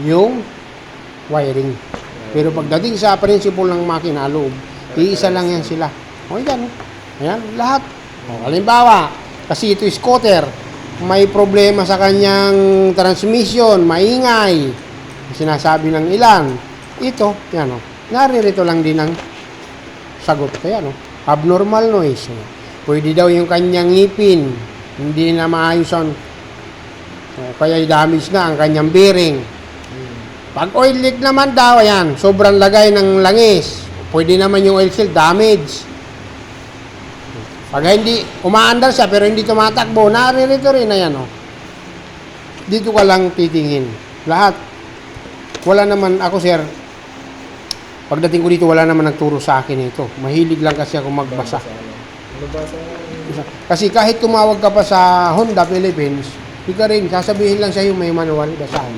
yung wiring. Pero pagdating sa principle ng makina loob, iisa lang yan sila. O yan, ayan, lahat. O, halimbawa, kasi ito scooter, may problema sa kanyang transmission, maingay, sinasabi ng ilan. Ito, yan o, naririto lang din ang sagot. Ayan o, abnormal noise. Pwede daw yung kanyang ngipin, hindi na maayos ang kaya damage na ang kanyang bearing. Pag oil leak naman daw, ayan, sobrang lagay ng langis. Pwede naman yung oil seal damage. Pag hindi, umaandar siya pero hindi tumatakbo, naririto rin na yan. Oh. Dito ka lang titingin. Lahat. Wala naman, ako sir, pagdating ko dito, wala naman nagturo sa akin ito. Mahilig lang kasi ako magbasa. Kasi kahit tumawag ka pa sa Honda Philippines, di ka rin, sasabihin lang sa'yo may manual, basahan.